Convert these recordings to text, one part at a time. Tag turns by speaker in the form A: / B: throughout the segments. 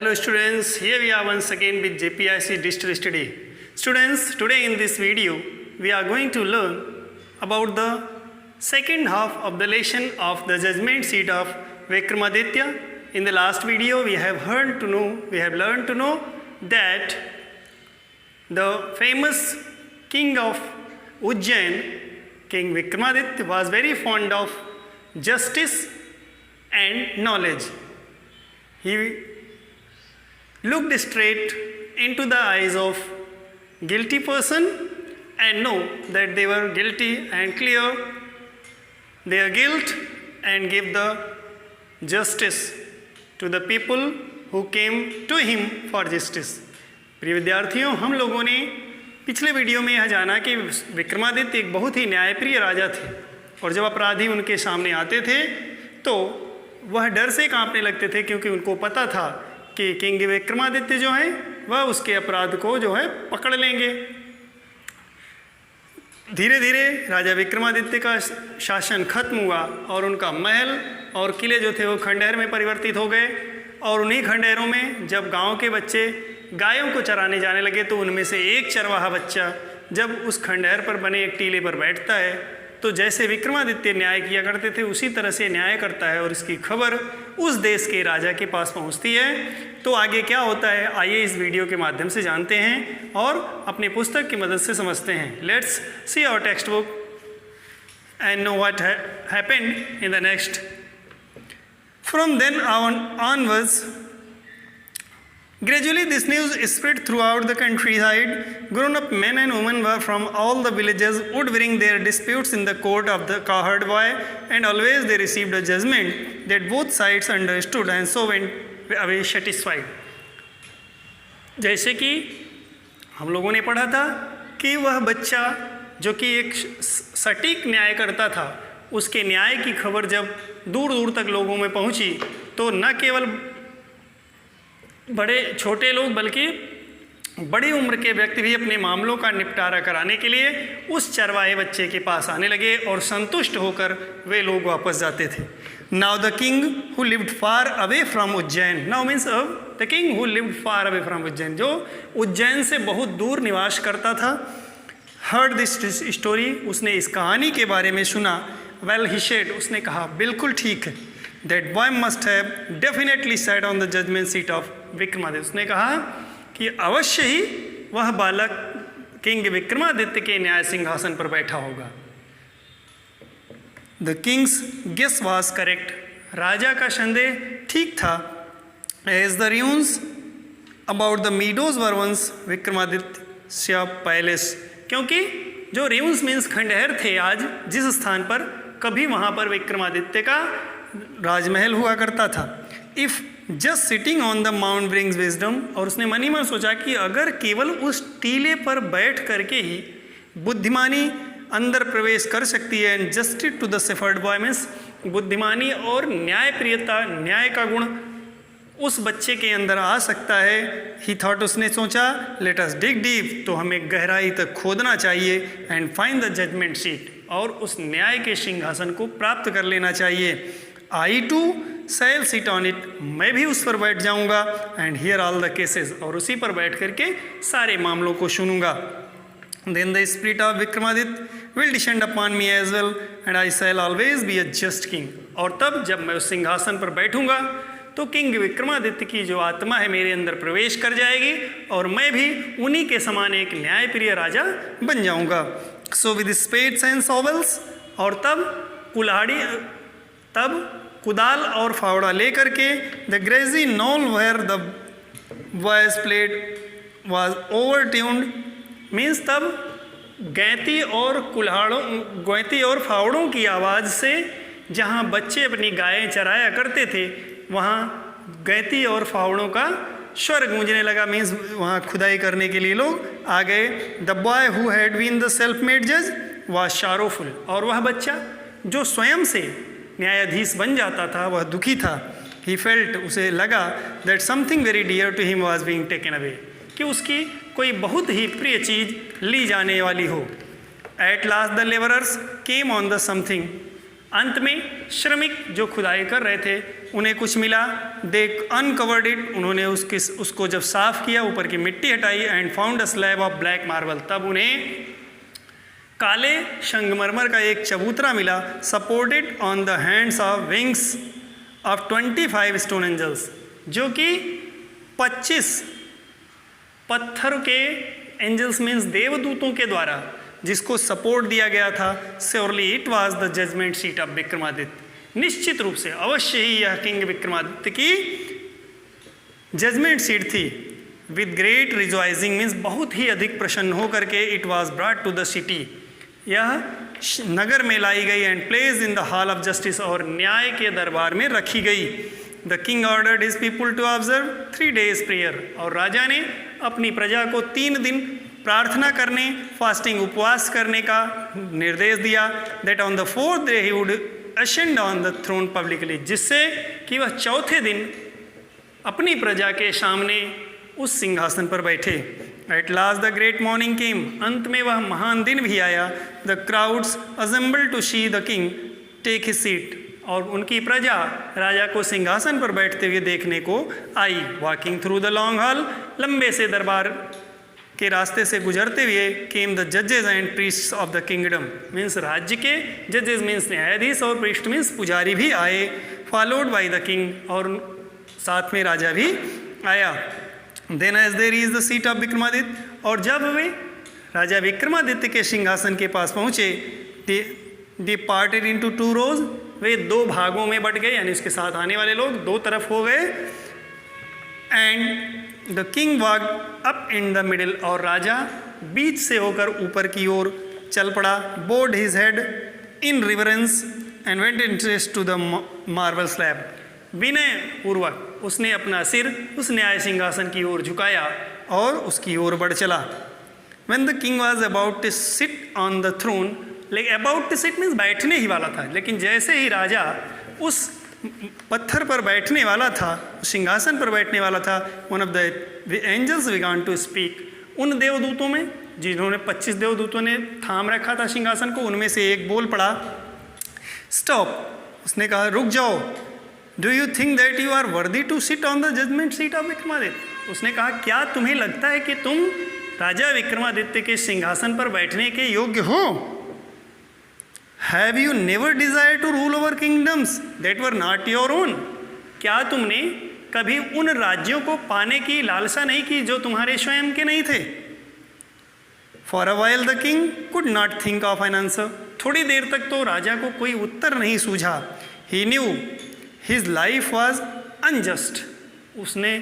A: Hello students, here we are once again with JPIC Digital Study. Students, today in this video, we are going to learn about the second half of the lesson of the judgment seat of Vikramaditya. In the last video, we have learned to know that the famous king of Ujjain, King Vikramaditya, was very fond of justice and knowledge. He looked straight into the eyes of guilty person and know that they were guilty and clear their guilt and give the justice to the people who came to him for justice. प्रिय विद्यार्थियों, हम लोगों ने पिछले video में यह जाना कि विक्रमादित्य एक बहुत ही न्यायप्रिय राजा थे और जब अपराधी उनके सामने आते थे तो वह डर से कांपने लगते थे, क्योंकि उनको पता था कि किंग विक्रमादित्य जो है वह उसके अपराध को जो है पकड़ लेंगे। धीरे धीरे राजा विक्रमादित्य का शासन खत्म हुआ और उनका महल और किले जो थे वो खंडहर में परिवर्तित हो गए। और उन्हीं खंडहरों में जब गांव के बच्चे गायों को चराने जाने लगे तो उनमें से एक चरवाहा बच्चा जब उस खंडहर पर बने एक टीले पर बैठता है तो जैसे विक्रमादित्य न्याय किया करते थे उसी तरह से न्याय करता है और इसकी खबर उस देश के राजा के पास पहुंचती है। तो आगे क्या होता है, आइए इस वीडियो के माध्यम से जानते हैं और अपनी पुस्तक की मदद से समझते हैं। Let's see our text book and know what happened in the next. From then onwards, gradually this news spread throughout the countryside. Grown-up men and women were from all the villages would bring their disputes in the court of the cowherd boy, and always they received a judgment that both sides understood, and so went away satisfied. जैसे कि हम लोगों ने पढ़ा था कि वह बच्चा जो कि एक सटीक न्याय करता था, उसके न्याय की खबर जब दूर दूर तक लोगों में पहुंची तो न केवल बड़े छोटे लोग बल्कि बड़ी उम्र के व्यक्ति भी अपने मामलों का निपटारा कराने के लिए उस चरवाहे बच्चे के पास आने लगे और संतुष्ट होकर वे लोग वापस जाते थे। Now the king who lived far away from Ujjain, now means the king who lived far away from Ujjain, जो उज्जैन से बहुत दूर निवास करता था, हर्ड दिस स्टोरी, उसने इस कहानी के बारे में सुना। वेल ही सेड, उसने कहा बिल्कुल ठीक है, that boy must have definitely sat on the judgement seat of Vikramaditya, उसने कहा कि अवश्य ही वह बालक किंग विक्रमादित्य के न्याय सिंहासन पर बैठा होगा। The king's guess was correct, राजा का संदेह ठीक था। As the rooms about the meadows were once Vikramaditya palace, क्योंकि जो रूम्स मीन्स खंडहर थे आज जिस स्थान पर, कभी वहाँ पर विक्रमादित्य का राजमहल हुआ करता था। If just sitting on the mount brings wisdom, और उसने मन ही मन सोचा कि अगर केवल उस टीले पर बैठ करके ही बुद्धिमानी अंदर प्रवेश कर सकती है, and justice to the shepherd boy means बुद्धिमानी और न्यायप्रियता, न्याय का गुण उस बच्चे के अंदर आ सकता है। ही थॉट, उसने सोचा, लेट अस डिग डीप, तो हमें गहराई तक खोदना चाहिए, and find the judgement seat, और उस न्याय के सिंहासन को प्राप्त कर लेना चाहिए। I too shall sit on it, मैं भी उस पर बैठ जाऊंगा, and hear all the cases, और उसी पर बैठ करके सारे मामलों को सुनूंगा। Then the spirit of Vikramaditya will descend upon me as well, and I shall always be a just king, और तब जब मैं उस सिंहासन पर बैठूंगा तो किंग विक्रमादित्य की जो आत्मा है मेरे अंदर प्रवेश कर जाएगी और मैं भी उन्हीं के समान एक न्यायप्रिय राजा बन जाऊंगा। So with spades and shovels, और तब कुदाल और फावड़ा लेकर के the grassy knoll where the voice played was overturned, means तब गैती और फावड़ों की आवाज़ से जहाँ बच्चे अपनी गायें चराया करते थे वहाँ गैती और फावड़ों का स्वर गूंजने लगा, मीन्स वहाँ खुदाई करने के लिए लोग आ गए। The boy who had been the self made जज वाज शारोफुल, और वह बच्चा जो स्वयं से न्यायाधीश बन जाता था वह दुखी था। ही फेल्ट, उसे लगा that something very dear to him was being taken away, कि उसकी कोई बहुत ही प्रिय चीज़ ली जाने वाली हो। Eight last the labourers came on the something, अंत में श्रमिक जो खुदाई कर रहे थे उन्हें कुछ मिला, दे अनकवर्ड इट, उन्होंने उसको जब साफ किया, ऊपर की मिट्टी हटाई, and found a slab of black marble, तब उन्हें काले संगमरमर का एक चबूतरा मिला, supported on the hands of wings of 25 stone angels, जो कि 25 पत्थर के एंजल्स मीन्स देवदूतों के द्वारा जिसको सपोर्ट दिया गया था। Surely it was the judgement seat of Vikramaditya, निश्चित रूप से अवश्य ही यह किंग विक्रमादित्य की जजमेंट सीट थी। विद ग्रेट रिजॉइसिंग मीन्स बहुत ही अधिक प्रसन्न होकर के, it was brought to the city, यह नगर में लाई गई, and place in the hall of justice, और न्याय के दरबार में रखी गई। The king ordered his people to observe 3 days prayer, और राजा ने अपनी प्रजा को 3 दिन प्रार्थना करने, फास्टिंग उपवास करने का निर्देश दिया। That on the 4th day he would ascend on the throne publicly, जिससे कि वह चौथे दिन अपनी प्रजा के सामने उस सिंहासन पर बैठे। At last the great morning came, अंत में वह महान दिन भी आया। The crowds assembled to see the king take his seat, और उनकी प्रजा राजा को सिंहासन पर बैठते हुए देखने को आई। Walking through the long hall, लंबे से दरबार के रास्ते से गुजरते हुए, केम द जजेस and priests of the kingdom, means राज्य के जजेस मीन्स न्यायाधीश, और प्रीस्ट मीन्स पुजारी भी आए। फॉलोड बाय द किंग, और साथ में राजा भी आया। Then as there is the seat of Vikramaditya, और जब वे राजा विक्रमादित्य के सिंहासन के पास पहुँचे, दे पार्टेड इनटू 2 rows, वे 2 भागों में बट गए, यानी उसके साथ आने वाले लोग 2 तरफ हो गए। And the king walked up in the middle, और राजा बीच से होकर ऊपर की ओर चल पड़ा। Bowed his head in reverence and went interest to the marble slab, विनय पूर्वक उसने अपना सिर उस न्याय सिंहासन की ओर झुकाया और उसकी ओर बढ़ चला। When the king was about to sit on the throne, about to sit means बैठने ही वाला था, लेकिन जैसे ही राजा उस पत्थर पर बैठने वाला था, उस सिंहासन पर बैठने वाला था, one of the angels began to speak, उन देवदूतों में जिन्होंने 25 देवदूतों ने थाम रखा था सिंहासन को, उनमें से एक बोल पड़ा, स्टॉप, उसने कहा रुक जाओ, do you think that you are worthy to sit on the judgement seat of Vikramaditya. उसने कहा क्या तुम्हें लगता है कि तुम राजा विक्रमादित्य के सिंहासन पर बैठने के योग्य हो। Have you never desire to rule over kingdoms that were not your own, क्या तुमने कभी उन राज्यों को पाने की लालसा नहीं की जो तुम्हारे स्वयं के नहीं थे। For a while the king could not think of an answer, थोड़ी देर तक तो राजा को कोई उत्तर नहीं सूझा। He knew his life was unjust, उसने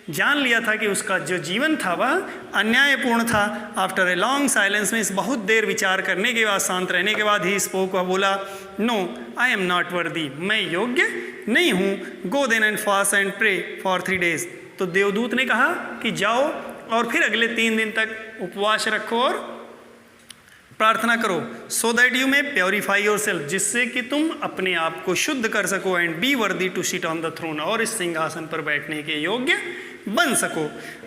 A: जान लिया था कि उसका जो जीवन था वह अन्यायपूर्ण था। आफ्टर ए लॉन्ग साइलेंस में, इस बहुत देर विचार करने के बाद, शांत रहने के बाद ही स्पोक, वह बोला no I am not worthy, मैं योग्य नहीं हूँ। Go then and fast and pray for 3 days, तो देवदूत ने कहा कि जाओ और फिर अगले 3 दिन तक उपवास रखो और प्रार्थना करो। So that you may purify yourself, जिससे कि तुम अपने आप को शुद्ध कर सको। And be worthy to sit on the throne, और इस सिंहासन पर बैठने के योग्य बन सको।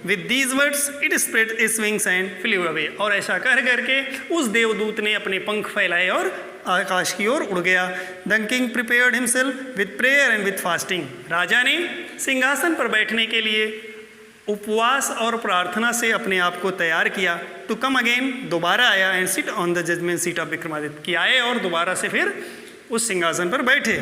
A: With these words it spread its wings and flew away, और ऐसा कर करके उस देवदूत ने अपने पंख फैलाए और आकाश की ओर उड़ गया। The king prepared himself with prayer and with fasting, राजा ने सिंहासन पर बैठने के लिए उपवास और प्रार्थना से अपने आप को तैयार किया। टू कम अगेन, दोबारा आया, and sit on the judgement seat of Vikramaditya, कि आए और दोबारा से फिर उस सिंहासन पर बैठे।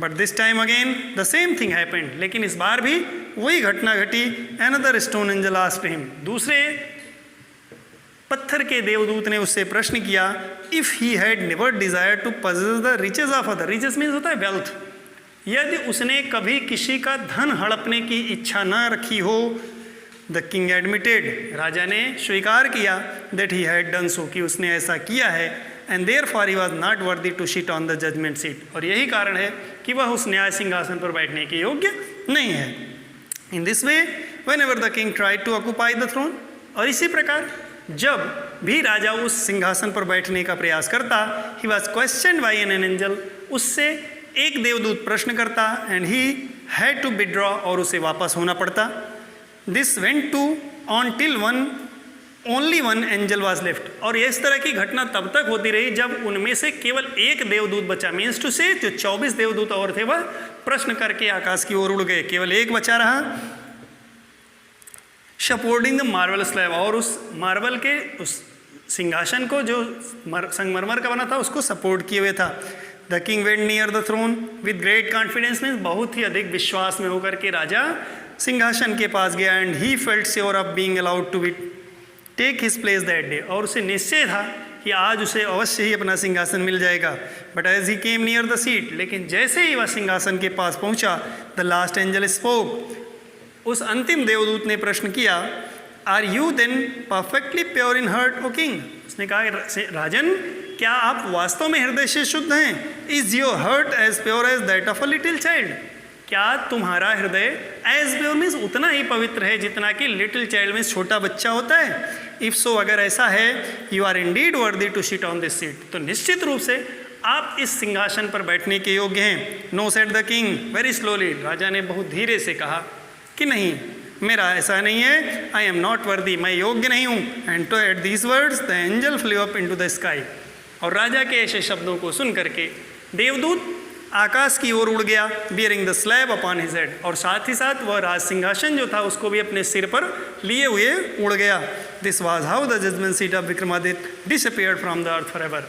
A: But this time again the same thing happened, लेकिन इस बार भी वही घटना घटी। Another stone angel asked him, दूसरे पत्थर के देवदूत ने उससे प्रश्न किया, if he had never desire to possess the riches of other, riches means होता है वेल्थ, यदि उसने कभी किसी का धन हड़पने की इच्छा न रखी हो। द किंग एडमिटेड, राजा ने स्वीकार किया, that he had done so, कि उसने ऐसा किया है। And therefore he was not worthy to sit on the judgement seat, और यही कारण है कि वह उस न्याय सिंहासन पर बैठने के योग्य नहीं है। In this way whenever the king tried to occupy the throne, और इसी प्रकार जब भी राजा उस सिंहासन पर बैठने का प्रयास करता, he was question by an angel, उससे एक देवदूत प्रश्न करता, and he had to withdraw, और उसे वापस होना पड़ता। This went to on till one only one angel was left. और इस तरह की घटना तब तक होती रही जब उनमें से केवल एक देवदूत बचा। मीन्स टू से जो 24 देवदूत और थे वह प्रश्न करके आकाश की ओर उड़ गए, केवल एक बचा रहा। सपोर्टिंग द मार्बल स्लैब, और उस मार्बल के उस सिंहासन को जो संगमरमर का बना था उसको सपोर्ट किए हुए था। The king went near the throne with great confidence, means बहुत ही अधिक विश्वास में होकर के राजा सिंहासन के पास गया। And he felt sure of being allowed to be take his place that day, और उसे निश्चय था कि आज उसे अवश्य ही अपना सिंहासन मिल जाएगा। But as he came near the seat, लेकिन जैसे ही वह सिंहासन के पास पहुंचा, द लास्ट एंजल स्पोक, उस अंतिम देवदूत ने प्रश्न किया, are you then perfectly pure in heart O king. उसने कहा, राजन क्या आप वास्तव में हृदय से शुद्ध हैं? Is your heart as pure as that of a little child, क्या तुम्हारा हृदय एज प्योर मीन्स उतना ही पवित्र है जितना कि लिटिल चाइल्ड मीन्स छोटा बच्चा होता है? इफ सो, अगर ऐसा है, you are indeed worthy to sit on this seat, तो निश्चित रूप से आप इस सिंहासन पर बैठने के योग्य हैं। No said the king very slowly, राजा ने बहुत धीरे से कहा कि नहीं, मेरा ऐसा नहीं है, आई एम नॉट वर्दी, मैं योग्य नहीं हूँ। And to at these words the angel flew up into the sky, और राजा के ऐसे शब्दों को सुन करके देवदूत आकाश की ओर उड़ गया, bearing the slab upon his head, और साथ ही साथ वह राज सिंहासन जो था उसको भी अपने सिर पर लिए हुए उड़ गया। This was how the judgement seat of Vikramaditya disappeared from the earth forever,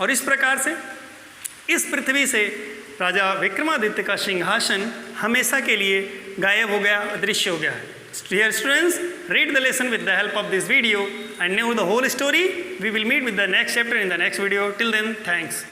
A: और इस प्रकार से इस पृथ्वी से राजा विक्रमादित्य का सिंहासन हमेशा के लिए गायब हो गया, अदृश्य हो गया है। Dear students, read the lesson with the help of this video and know the whole story. We will meet with the next chapter in the next video. Till then, thanks.